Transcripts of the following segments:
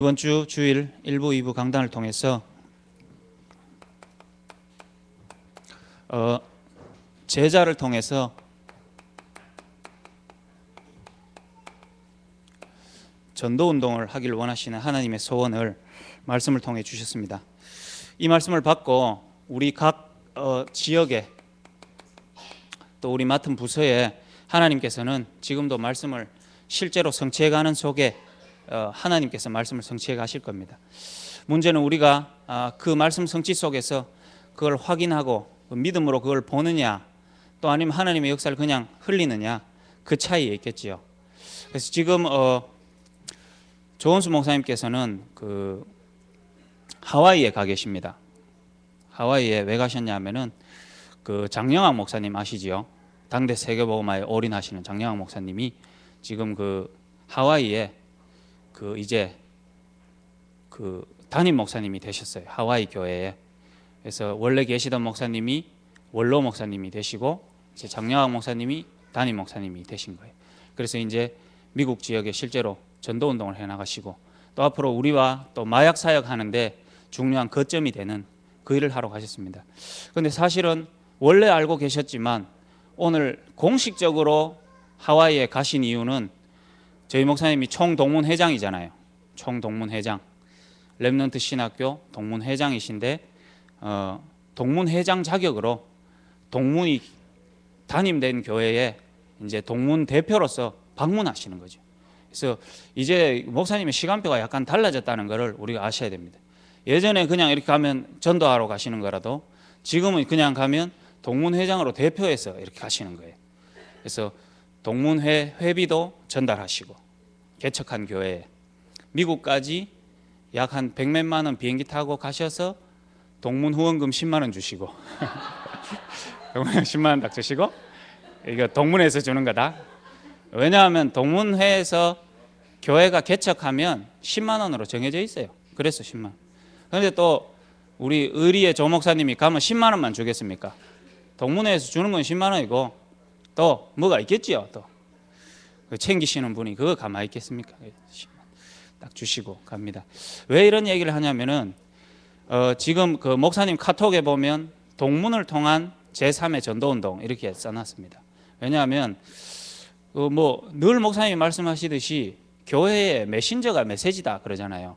이번 주 주일 1부, 2부 강단을 통해서 제자를 통해서 전도운동을 하기를 원하시는 하나님의 소원을 말씀을 통해 주셨습니다. 이 말씀을 받고 우리 각 지역에 또 우리 맡은 부서에 하나님께서는 지금도 말씀을 실제로 성취해가는 속에 하나님께서 말씀을 성취해 가실 겁니다. 문제는 우리가 그 말씀 성취 속에서 그걸 확인하고 믿음으로 그걸 보느냐, 또 아니면 하나님의 역사를 그냥 흘리느냐, 그 차이에 있겠지요. 그래서 지금 조원수 목사님께서는 그 하와이에 가 계십니다. 하와이에 왜 가셨냐면은 그 장영학 목사님 아시지요? 당대 세계복음화에 올인하시는 장영학 목사님이 지금 그 하와이에 이제 담임 목사님이 되셨어요. 하와이 교회에. 그래서 원래 계시던 목사님이 원로 목사님이 되시고 이제 장영학 목사님이 담임 목사님이 되신 거예요. 그래서 이제 미국 지역에 실제로 전도 운동을 해 나가시고 또 앞으로 우리와 또 마약 사역 하는데 중요한 거점이 되는 그 일을 하러 가셨습니다. 그런데 사실은 원래 알고 계셨지만 오늘 공식적으로 하와이에 가신 이유는 저희 목사님이 총동문회장이잖아요. 총동문회장, 렘넌트 신학교 동문회장이신데 동문회장 자격으로 동문이 담임된 교회에 이제 동문 대표로서 방문하시는 거죠. 그래서 이제 목사님의 시간표가 약간 달라졌다는 것을 우리가 아셔야 됩니다. 예전에 그냥 이렇게 가면 전도하러 가시는 거라도 지금은 그냥 가면 동문회장으로 대표해서 이렇게 가시는 거예요. 그래서 동문회 회비도 전달하시고 개척한 교회에 미국까지 약 한 100몇만 원 비행기 타고 가셔서 동문 후원금 10만 원 주시고 10만 원 딱 주시고 이거 동문회에서 주는 거다. 왜냐하면 동문회에서 교회가 개척하면 10만 원으로 정해져 있어요. 그래서 10만 원. 그런데 또 우리 의리의 조 목사님이 가면 10만 원만 주겠습니까? 동문회에서 주는 건 10만 원이고 또 뭐가 있겠지요. 또 챙기시는 분이 그거 가만히 있겠습니까? 딱 주시고 갑니다. 왜 이런 얘기를 하냐면은 지금 그 목사님 카톡에 보면 동문을 통한 제3의 전도운동 이렇게 써놨습니다. 왜냐하면 늘 목사님이 말씀하시듯이 교회의 메신저가 메시지다 그러잖아요.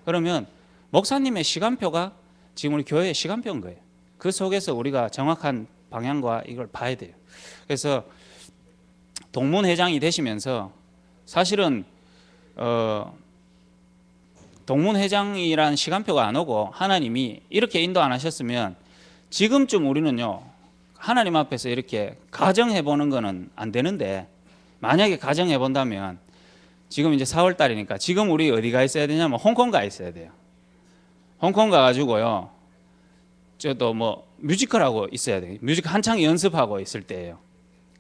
그러면 목사님의 시간표가 지금 우리 교회의 시간표인 거예요. 그 속에서 우리가 정확한 방향과 이걸 봐야 돼요. 그래서 동문회장이 되시면서 사실은 동문회장이라는 시간표가 안 오고 하나님이 이렇게 인도 안 하셨으면 지금쯤 우리는요 하나님 앞에서 이렇게 가정해 보는 거는 안 되는데 만약에 가정해 본다면 지금 이제 4월 달이니까 지금 우리 어디 가 있어야 되냐면 홍콩 가 있어야 돼요. 홍콩 가가지고요 저도 뮤지컬 하고 있어야 돼요. 뮤지컬 한창 연습하고 있을 때예요.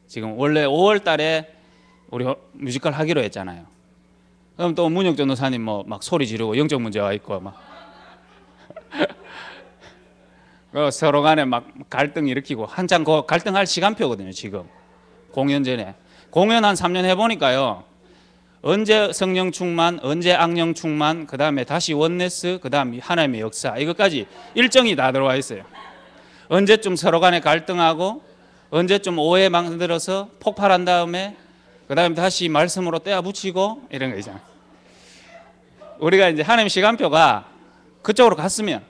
지금 원래 5월 달에 우리 뮤지컬 하기로 했잖아요. 그럼 또 문혁 전도사님 막 소리 지르고 영적 문제가 있고 막 서로 간에 막 갈등 일으키고 한창 갈등할 시간표거든요. 지금 공연 전에 공연 한 3년 해보니까요 언제 성령 충만, 언제 악령 충만, 그 다음에 다시 원네스, 그 다음 하나님의 역사 이것까지 일정이 다 들어와 있어요. 언제쯤 서로 간에 갈등하고 언제쯤 오해 만들어서 폭발한 다음에 그 다음에 다시 말씀으로 떼어 붙이고 이런 거 있잖아요. 우리가 이제 하나님 시간표가 그쪽으로 갔으면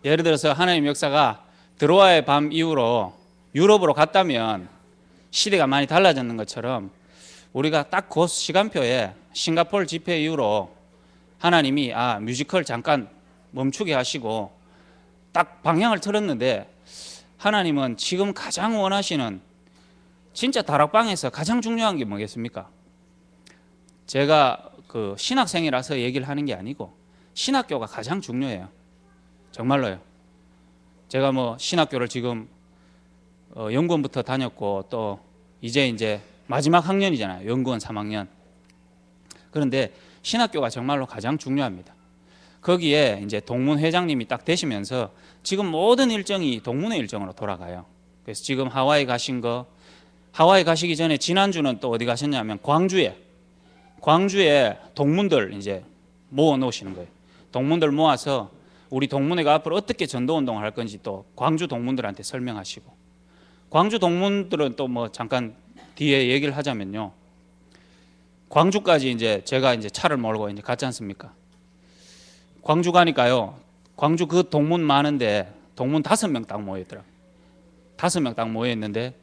예를 들어서 하나님 역사가 드로아의 밤 이후로 유럽으로 갔다면 시대가 많이 달라졌는 것처럼 우리가 딱 그 시간표에 싱가포르 집회 이후로 하나님이 뮤지컬 잠깐 멈추게 하시고 딱 방향을 틀었는데 하나님은 지금 가장 원하시는 진짜 다락방에서 가장 중요한 게 뭐겠습니까? 제가 그 신학생이라서 얘기를 하는 게 아니고 신학교가 가장 중요해요. 정말로요. 제가 신학교를 지금 연구원부터 다녔고 또 이제 마지막 학년이잖아요. 연구원 3학년. 그런데 신학교가 정말로 가장 중요합니다. 거기에 이제 동문 회장님이 딱 되시면서 지금 모든 일정이 동문의 일정으로 돌아가요. 그래서 지금 하와이 가신 거, 하와이 가시기 전에 지난주는 또 어디 가셨냐면 광주에 동문들 이제 모아 놓으시는 거예요. 동문들 모아서 우리 동문회가 앞으로 어떻게 전도 운동을 할 건지 또 광주 동문들한테 설명하시고, 광주 동문들은 또 뭐 잠깐 뒤에 얘기를 하자면요, 광주까지 이제 제가 이제 차를 몰고 이제 갔지 않습니까? 광주 가니까요, 광주 그 동문 많은데 동문 5명 딱 모여 있더라고요. 5명 딱 모여 있는데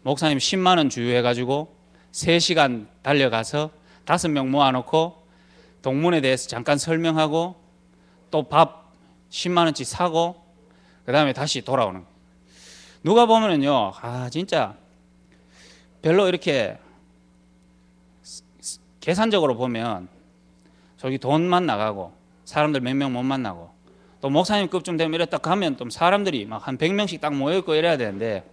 목사님 10만 원 주유해가지고 3시간 달려가서 5명 모아놓고 동문에 대해서 잠깐 설명하고 또 밥 10만 원치 사고 그 다음에 다시 돌아오는 거예요. 누가 보면은요, 진짜 별로 이렇게 계산적으로 보면 저기 돈만 나가고 사람들 몇 명 못 만나고, 또 목사님급쯤 되면 이랬다 가면 또 사람들이 막 한 100명씩 딱 모여있고 이래야 되는데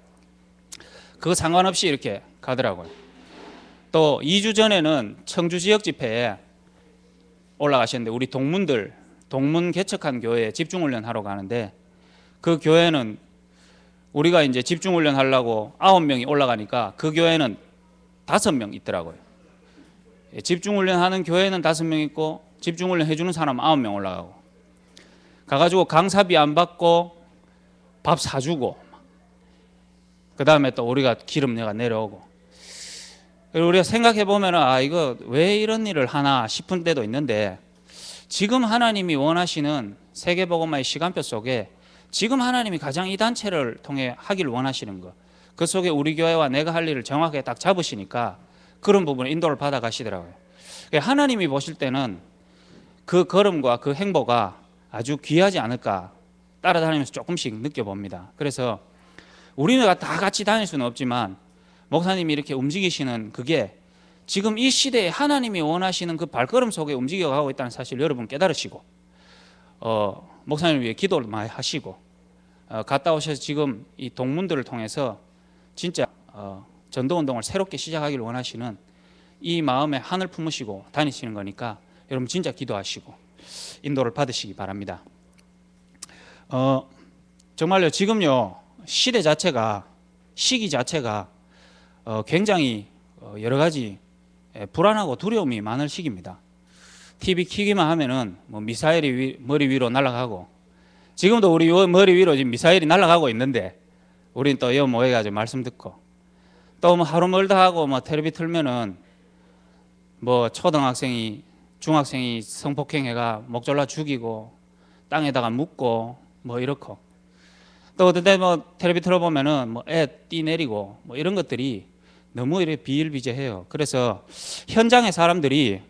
그거 상관없이 이렇게 가더라고요. 또 2주 전에는 청주 지역 집회에 올라가셨는데 우리 동문 개척한 교회에 집중훈련 하러 가는데, 그 교회는 우리가 이제 집중훈련 하려고 9명이 올라가니까 그 교회는 5명 있더라고요. 집중훈련 하는 교회는 5명 있고 집중훈련 해주는 사람 9명 올라가고, 가가지고 강사비 안 받고 밥 사주고, 그 다음에 또 우리가 기름 내려오고. 그리고 우리가 생각해 보면은 이거 왜 이런 일을 하나 싶은 때도 있는데, 지금 하나님이 원하시는 세계복음화의 시간표 속에 지금 하나님이 가장 이 단체를 통해 하기를 원하시는 것, 그 속에 우리 교회와 내가 할 일을 정확하게 딱 잡으시니까 그런 부분에 인도를 받아 가시더라고요. 하나님이 보실 때는 그 걸음과 그 행보가 아주 귀하지 않을까 따라다니면서 조금씩 느껴봅니다. 그래서 우리가 다 같이 다닐 수는 없지만 목사님이 이렇게 움직이시는 그게 지금 이 시대에 하나님이 원하시는 그 발걸음 속에 움직여가고 있다는 사실 여러분 깨달으시고, 목사님을 위해 기도를 많이 하시고, 갔다 오셔서 지금 이 동문들을 통해서 진짜 전도운동을 새롭게 시작하기를 원하시는 이 마음에 하늘 품으시고 다니시는 거니까 여러분 진짜 기도하시고 인도를 받으시기 바랍니다. 정말요, 지금요 시대 자체가, 시기 자체가 굉장히 여러 가지 불안하고 두려움이 많을 시기입니다. TV 키기만 하면은 뭐 미사일이 머리 위로 날아가고, 지금도 우리 머리 위로 지금 미사일이 날아가고 있는데 우리는 또 여기 모여가지고 말씀 듣고, 또 뭐 하루 멀다 하고 뭐 텔레비 틀면은 뭐 초등학생이 중학생이 성폭행해가 목 졸라 죽이고 땅에다가 묻고 뭐 이렇고, 또 어떤 때 뭐 텔레비 틀어보면은 뭐 애 띠 내리고 뭐 이런 것들이 너무 이렇게 비일비재해요. 그래서 현장의 사람들이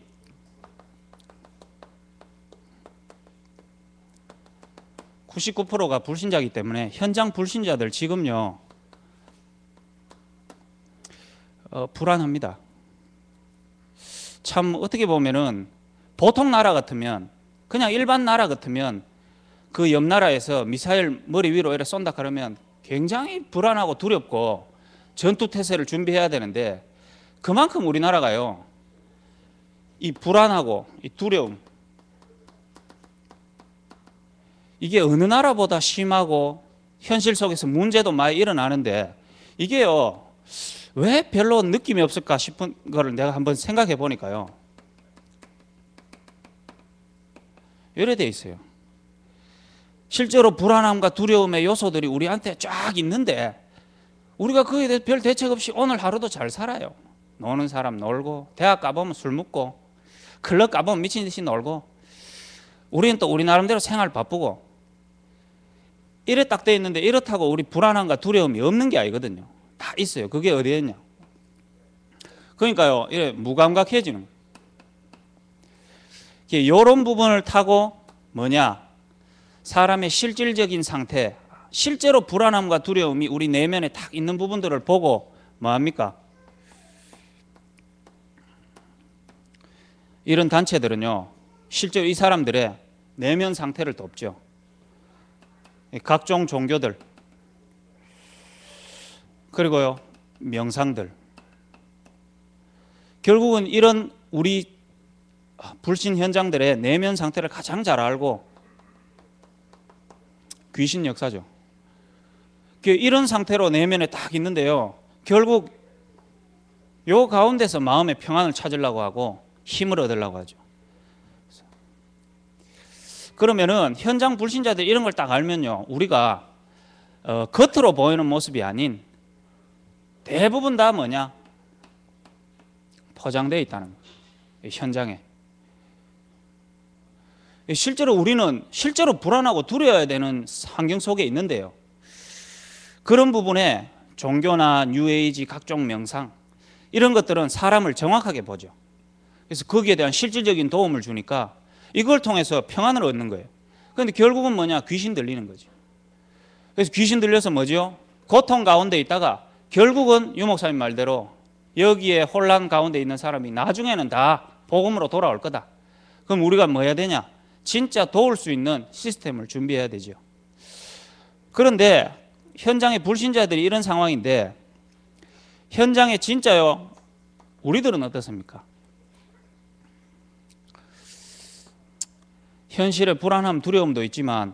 (99%가) 불신자이기 때문에 현장 불신자들 지금요 불안합니다. 참 어떻게 보면은 보통 나라 같으면, 그냥 일반 나라 같으면 그 옆 나라에서 미사일 머리 위로 이렇게 쏜다 그러면 굉장히 불안하고 두렵고 전투태세를 준비해야 되는데, 그만큼 우리나라가요 이 불안하고 이 두려움, 이게 어느 나라보다 심하고 현실 속에서 문제도 많이 일어나는데 이게요 왜 별로 느낌이 없을까 싶은 거를 내가 한번 생각해 보니까요, 이래 돼 있어요. 실제로 불안함과 두려움의 요소들이 우리한테 쫙 있는데 우리가 그에 대해 별 대책 없이 오늘 하루도 잘 살아요. 노는 사람 놀고, 대학 가보면 술 먹고, 클럽 가보면 미친 듯이 놀고, 우리는 또 우리 나름대로 생활 바쁘고 이래 딱 돼 있는데, 이렇다고 우리 불안함과 두려움이 없는 게 아니거든요. 다 있어요. 그게 어디에 있냐. 그러니까요 이래 무감각해지는, 이런 부분을 타고 뭐냐, 사람의 실질적인 상태, 실제로 불안함과 두려움이 우리 내면에 딱 있는 부분들을 보고 뭐합니까? 이런 단체들은요 실제로 이 사람들의 내면 상태를 돕죠. 각종 종교들, 그리고요 명상들, 결국은 이런 우리 불신 현장들의 내면 상태를 가장 잘 알고, 귀신 역사죠. 이런 상태로 내면에 딱 있는데요, 결국 요 가운데서 마음의 평안을 찾으려고 하고 힘을 얻으려고 하죠. 그러면은 현장 불신자들 이런 걸 딱 알면요, 우리가 겉으로 보이는 모습이 아닌 대부분 다 뭐냐? 포장되어 있다는 거예요. 현장에. 실제로 우리는 실제로 불안하고 두려워야 되는 환경 속에 있는데요, 그런 부분에 종교나 뉴에이지 각종 명상 이런 것들은 사람을 정확하게 보죠. 그래서 거기에 대한 실질적인 도움을 주니까 이걸 통해서 평안을 얻는 거예요. 그런데 결국은 뭐냐? 귀신 들리는 거죠. 그래서 귀신 들려서 뭐죠? 고통 가운데 있다가 결국은 유 목사님 말대로 여기에 혼란 가운데 있는 사람이 나중에는 다 복음으로 돌아올 거다. 그럼 우리가 뭐 해야 되냐? 진짜 도울 수 있는 시스템을 준비해야 되죠. 그런데 현장의 불신자들이 이런 상황인데, 현장에 진짜요, 우리들은 어떻습니까? 현실에 불안함, 두려움도 있지만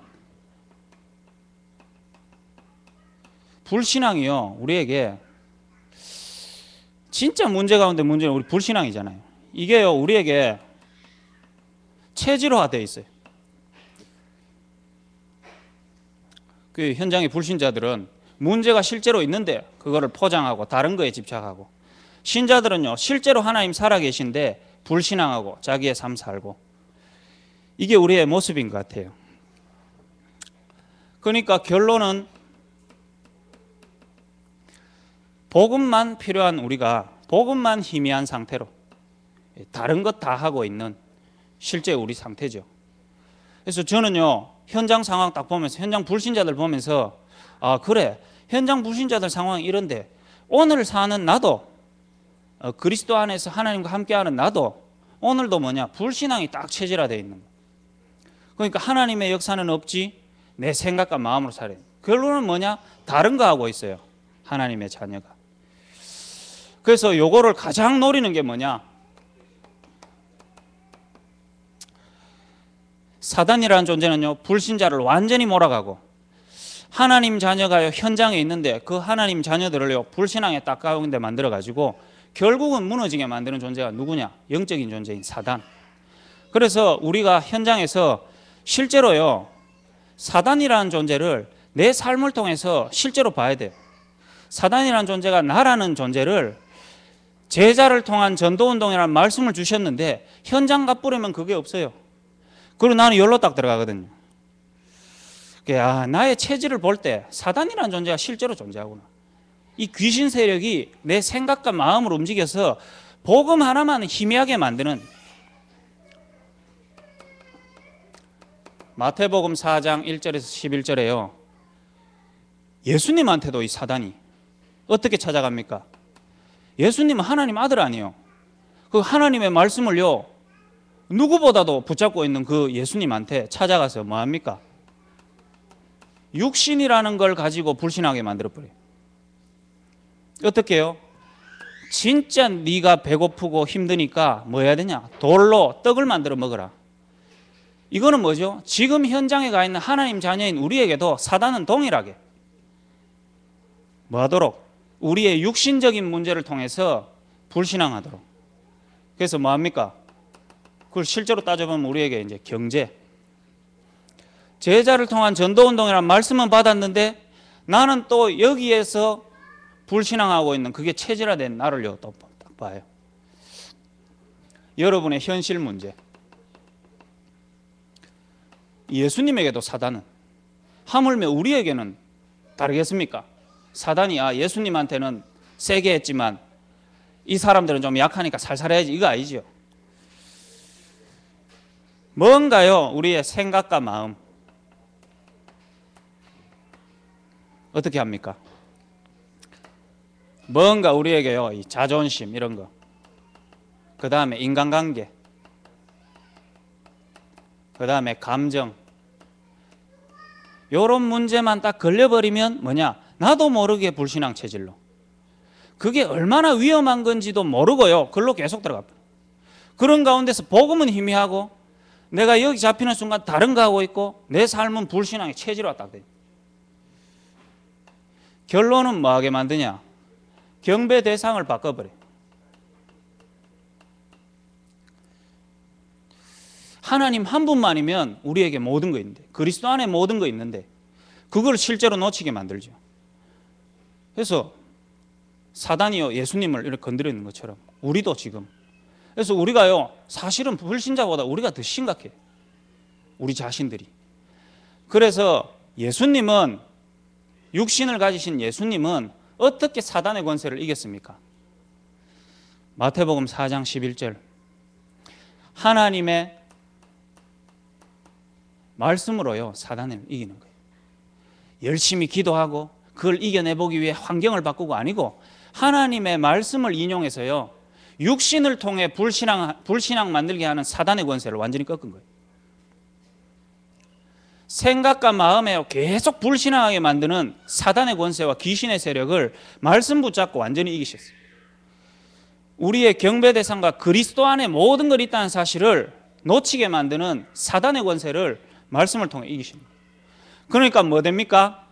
불신앙이요, 우리에게 진짜 문제 가운데 문제는 우리 불신앙이잖아요. 이게요, 우리에게 체질화되어 있어요. 그 현장의 불신자들은 문제가 실제로 있는데 그거를 포장하고 다른 거에 집착하고, 신자들은요, 실제로 하나님 살아계신데 불신앙하고 자기의 삶 살고, 이게 우리의 모습인 것 같아요. 그러니까 결론은 복음만 필요한 우리가 복음만 희미한 상태로 다른 것 다 하고 있는 실제 우리 상태죠. 그래서 저는요, 현장 상황 딱 보면서, 현장 불신자들 보면서, 아, 그래, 현장 불신자들 상황이 이런데 오늘 사는 나도, 그리스도 안에서 하나님과 함께하는 나도 오늘도 뭐냐? 불신앙이 딱 체질화되어 있는 거예요. 그러니까 하나님의 역사는 없지 내 생각과 마음으로 살아요. 결론은 뭐냐? 다른 거 하고 있어요, 하나님의 자녀가. 그래서 요거를 가장 노리는 게 뭐냐? 사단이라는 존재는요, 불신자를 완전히 몰아가고, 하나님 자녀가 현장에 있는데 그 하나님 자녀들을요, 불신앙에 딱 가운데 만들어가지고 결국은 무너지게 만드는 존재가 누구냐? 영적인 존재인 사단. 그래서 우리가 현장에서 실제로요, 사단이라는 존재를 내 삶을 통해서 실제로 봐야 돼요. 사단이라는 존재가 나라는 존재를 제자를 통한 전도운동이라는 말씀을 주셨는데 현장 가뿌리면 그게 없어요. 그리고 나는 열로 딱 들어가거든요. 나의 체질을 볼 때 사단이라는 존재가 실제로 존재하구나. 이 귀신 세력이 내 생각과 마음을 움직여서 복음 하나만 희미하게 만드는, 마태복음 4장 1절에서 11절에요, 예수님한테도 이 사단이 어떻게 찾아갑니까? 예수님은 하나님 아들 아니에요. 그 하나님의 말씀을요, 누구보다도 붙잡고 있는 그 예수님한테 찾아가서 뭐 합니까? 육신이라는 걸 가지고 불신하게 만들어버려요. 어떻게 해요? 진짜 네가 배고프고 힘드니까 뭐 해야 되냐? 돌로 떡을 만들어 먹어라. 이거는 뭐죠? 지금 현장에 가 있는 하나님 자녀인 우리에게도 사단은 동일하게 뭐 하도록? 우리의 육신적인 문제를 통해서 불신앙하도록. 그래서 뭐 합니까? 그걸 실제로 따져보면 우리에게 이제 경제, 제자를 통한 전도운동이라는 말씀은 받았는데 나는 또 여기에서 불신앙하고 있는, 그게 체질화된 나를요, 또 딱 봐요. 여러분의 현실 문제, 예수님에게도 사단은, 하물며 우리에게는 다르겠습니까? 사단이 예수님한테는 세게 했지만 이 사람들은 좀 약하니까 살살 해야지, 이거 아니죠. 뭔가요? 우리의 생각과 마음 어떻게 합니까? 뭔가 우리에게요, 이 자존심 이런 거, 그 다음에 인간관계, 그 다음에 감정, 요런 문제만 딱 걸려버리면 뭐냐? 나도 모르게 불신앙 체질로, 그게 얼마나 위험한 건지도 모르고요, 그걸로 계속 들어가. 그런 가운데서 복음은 희미하고 내가 여기 잡히는 순간 다른 거 하고 있고 내 삶은 불신앙의 체질화 딱 돼. 결론은 뭐 하게 만드냐? 경배 대상을 바꿔버려. 하나님 한 분만이면 우리에게 모든 거 있는데, 그리스도 안에 모든 거 있는데 그걸 실제로 놓치게 만들죠. 그래서 사단이요 예수님을 이렇게 건드리는 것처럼 우리도 지금, 그래서 우리가요 사실은 불신자보다 우리가 더 심각해, 우리 자신들이. 그래서 예수님은, 육신을 가지신 예수님은 어떻게 사단의 권세를 이겼습니까? 마태복음 4장 11절, 하나님의 말씀으로요 사단을 이기는 거예요. 열심히 기도하고 그걸 이겨내보기 위해 환경을 바꾸고 아니고, 하나님의 말씀을 인용해서요 육신을 통해 불신앙 만들게 하는 사단의 권세를 완전히 꺾은 거예요. 생각과 마음에 계속 불신앙하게 만드는 사단의 권세와 귀신의 세력을 말씀 붙잡고 완전히 이기셨어요. 우리의 경배 대상과 그리스도 안에 모든 걸 있다는 사실을 놓치게 만드는 사단의 권세를 말씀을 통해 이기십니다. 그러니까 뭐 됩니까?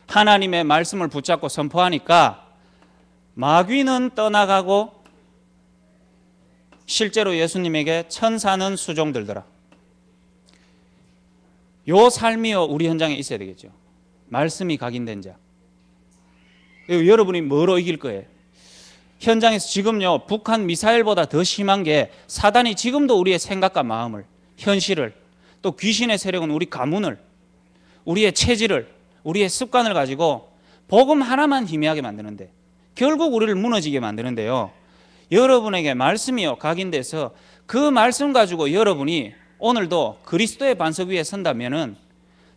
하나님의 말씀을 붙잡고 선포하니까 마귀는 떠나가고 실제로 예수님에게 천사는 수종들더라. 요 삶이요 우리 현장에 있어야 되겠죠. 말씀이 각인된 자. 여러분이 뭐로 이길 거예요? 현장에서 지금요 북한 미사일보다 더 심한 게, 사단이 지금도 우리의 생각과 마음을, 현실을, 또 귀신의 세력은 우리 가문을, 우리의 체질을, 우리의 습관을 가지고 복음 하나만 희미하게 만드는데 결국 우리를 무너지게 만드는데요, 여러분에게 말씀이요 각인돼서 그 말씀 가지고 여러분이 오늘도 그리스도의 반석 위에 선다면은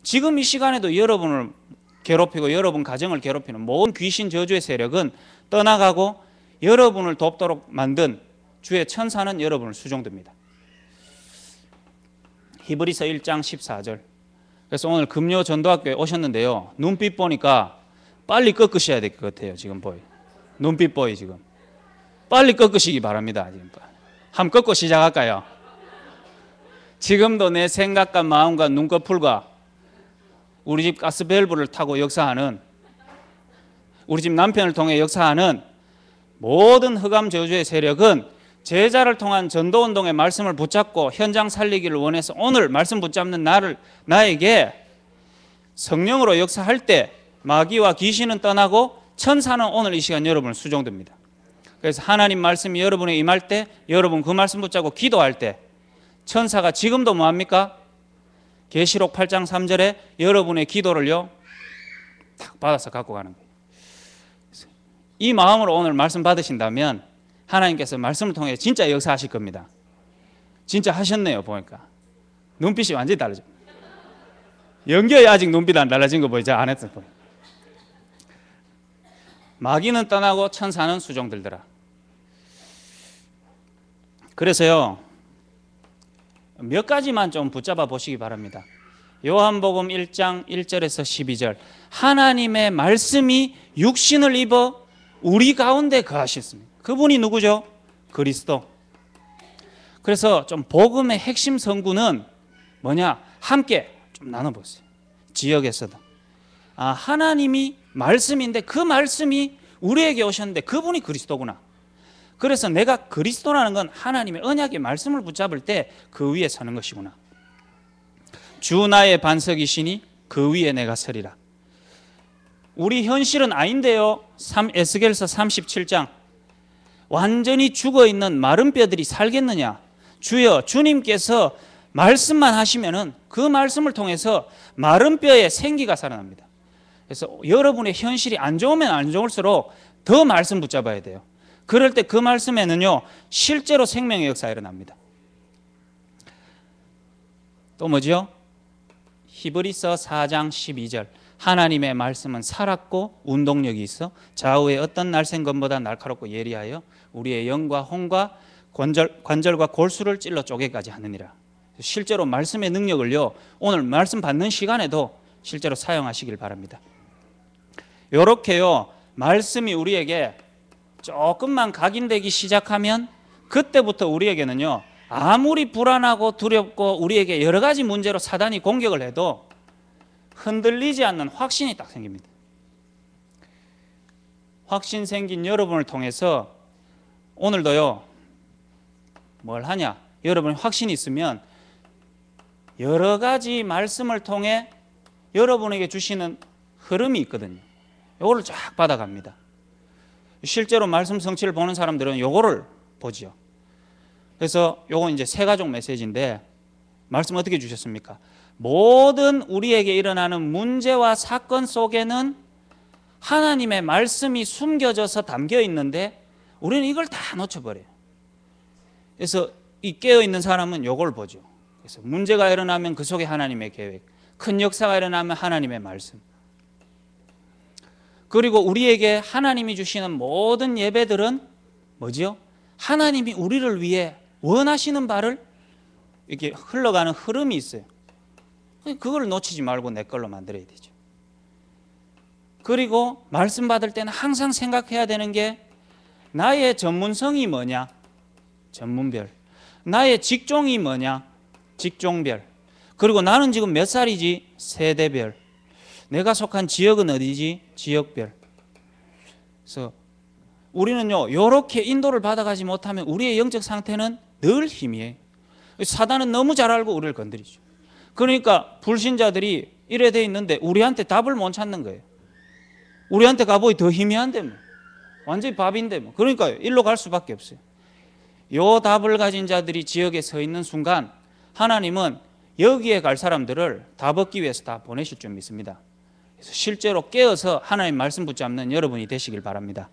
지금 이 시간에도 여러분을 괴롭히고 여러분 가정을 괴롭히는 모든 귀신 저주의 세력은 떠나가고 여러분을 돕도록 만든 주의 천사는 여러분을 수종듭니다. 히브리서 1장 14절. 그래서 오늘 금요 전도학교에 오셨는데요, 눈빛 보니까 빨리 꺾으셔야 될 것 같아요. 지금 보이, 눈빛 보이, 지금 빨리 꺾으시기 바랍니다. 지금 한번 꺾고 시작할까요? 지금도 내 생각과 마음과 눈꺼풀과 우리 집 가스밸브를 타고 역사하는, 우리 집 남편을 통해 역사하는 모든 흑암 저주의 세력은 제자를 통한 전도운동의 말씀을 붙잡고 현장 살리기를 원해서 오늘 말씀 붙잡는 나에게 성령으로 역사할 때 마귀와 귀신은 떠나고 천사는 오늘 이 시간 여러분을 수종듭니다. 그래서 하나님 말씀이 여러분에 임할 때, 여러분 그 말씀 붙잡고 기도할 때 천사가 지금도 뭐합니까? 계시록 8장 3절에 여러분의 기도를요 딱 받아서 갖고 가는 거예요. 이 마음으로 오늘 말씀 받으신다면 하나님께서 말씀을 통해 진짜 역사하실 겁니다. 진짜 하셨네요. 보니까 눈빛이 완전히 달라져. 연결이 아직 눈빛 안 달라진 거 보이죠? 안 했을 거예요. 마귀는 떠나고 천사는 수종들더라. 그래서요 몇 가지만 좀 붙잡아 보시기 바랍니다. 요한복음 1장 1절에서 12절, 하나님의 말씀이 육신을 입어 우리 가운데 거하셨습니다. 그분이 누구죠? 그리스도. 그래서 좀 복음의 핵심 성구는 뭐냐? 함께 좀 나눠보세요. 지역에서도. 하나님이 말씀인데 그 말씀이 우리에게 오셨는데 그분이 그리스도구나. 그래서 내가 그리스도라는 건 하나님의 언약의 말씀을 붙잡을 때 그 위에 서는 것이구나. 주 나의 반석이시니 그 위에 내가 서리라. 우리 현실은 아닌데요. 에스겔서 37장, 완전히 죽어있는 마른 뼈들이 살겠느냐? 주여, 주님께서 말씀만 하시면은 그 말씀을 통해서 마른 뼈에 생기가 살아납니다. 그래서 여러분의 현실이 안 좋으면 안 좋을수록 더 말씀 붙잡아야 돼요. 그럴 때 그 말씀에는요 실제로 생명의 역사가 일어납니다. 또 뭐죠? 히브리서 4장 12절, 하나님의 말씀은 살았고 운동력이 있어 좌우의 어떤 날쌘검보다 날카롭고 예리하여 우리의 영과 혼과 관절과 골수를 찔러 쪼개까지 하느니라. 실제로 말씀의 능력을요 오늘 말씀 받는 시간에도 실제로 사용하시길 바랍니다. 이렇게요 말씀이 우리에게 조금만 각인되기 시작하면 그때부터 우리에게는요 아무리 불안하고 두렵고 우리에게 여러 가지 문제로 사단이 공격을 해도 흔들리지 않는 확신이 딱 생깁니다. 확신 생긴 여러분을 통해서 오늘도요 뭘 하냐? 여러분이 확신이 있으면 여러 가지 말씀을 통해 여러분에게 주시는 흐름이 있거든요. 요거를 쫙 받아갑니다. 실제로 말씀 성취를 보는 사람들은 요거를 보죠. 그래서 요건 이제 세 가족 메시지인데 말씀 어떻게 주셨습니까? 모든 우리에게 일어나는 문제와 사건 속에는 하나님의 말씀이 숨겨져서 담겨 있는데 우리는 이걸 다 놓쳐버려요. 그래서 이 깨어있는 사람은 요걸 보죠. 그래서 문제가 일어나면 그 속에 하나님의 계획, 큰 역사가 일어나면 하나님의 말씀, 그리고 우리에게 하나님이 주시는 모든 예배들은 뭐죠? 하나님이 우리를 위해 원하시는 바를 이렇게 흘러가는 흐름이 있어요. 그걸 놓치지 말고 내 걸로 만들어야 되죠. 그리고 말씀 받을 때는 항상 생각해야 되는 게 나의 전문성이 뭐냐? 전문별. 나의 직종이 뭐냐? 직종별. 그리고 나는 지금 몇 살이지? 세대별. 내가 속한 지역은 어디지? 지역별. 그래서 우리는요, 이렇게 인도를 받아가지 못하면 우리의 영적 상태는 늘 희미해요. 사단은 너무 잘 알고 우리를 건드리죠. 그러니까 불신자들이 이래 돼 있는데 우리한테 답을 못 찾는 거예요. 우리한테 가보이 더 희미한데 뭐. 완전히 밥인데 뭐. 그러니까 일로 갈 수밖에 없어요. 요 답을 가진 자들이 지역에 서 있는 순간 하나님은 여기에 갈 사람들을 답 얻기 위해서 다 보내실 줄 믿습니다. 그래서 실제로 깨어서 하나님 말씀 붙잡는 여러분이 되시길 바랍니다.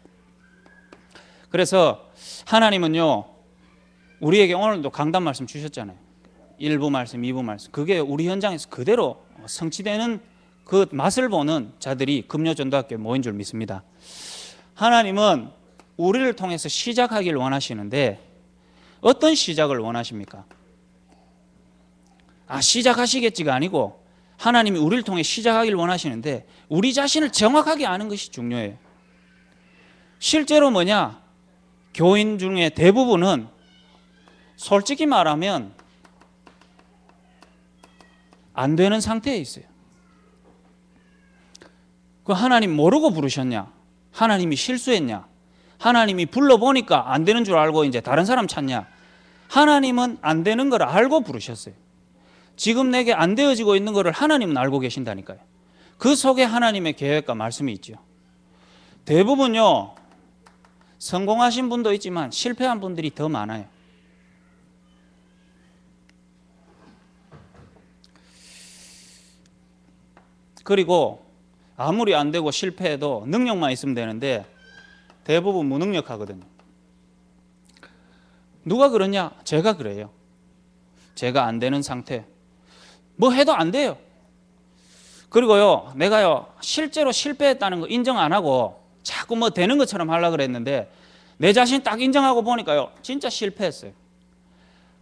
그래서 하나님은요, 우리에게 오늘도 강단 말씀 주셨잖아요. 1부 말씀, 2부 말씀. 그게 우리 현장에서 그대로 성취되는 그 맛을 보는 자들이 금요전도학교에 모인 줄 믿습니다. 하나님은 우리를 통해서 시작하길 원하시는데 어떤 시작을 원하십니까? 시작하시겠지가 아니고 하나님이 우리를 통해 시작하길 원하시는데 우리 자신을 정확하게 아는 것이 중요해요. 실제로 뭐냐? 교인 중에 대부분은 솔직히 말하면 안 되는 상태에 있어요. 그 하나님 모르고 부르셨냐? 하나님이 실수했냐? 하나님이 불러보니까 안 되는 줄 알고 이제 다른 사람 찾냐? 하나님은 안 되는 걸 알고 부르셨어요. 지금 내게 안 되어지고 있는 것을 하나님은 알고 계신다니까요. 그 속에 하나님의 계획과 말씀이 있죠. 대부분요, 성공하신 분도 있지만 실패한 분들이 더 많아요. 그리고 아무리 안 되고 실패해도 능력만 있으면 되는데 대부분 무능력하거든요. 누가 그러냐? 제가 그래요. 제가 안 되는 상태. 뭐 해도 안 돼요. 그리고요, 내가요, 실제로 실패했다는 거 인정 안 하고 자꾸 뭐 되는 것처럼 하려고 그랬는데 내 자신 딱 인정하고 보니까요, 진짜 실패했어요.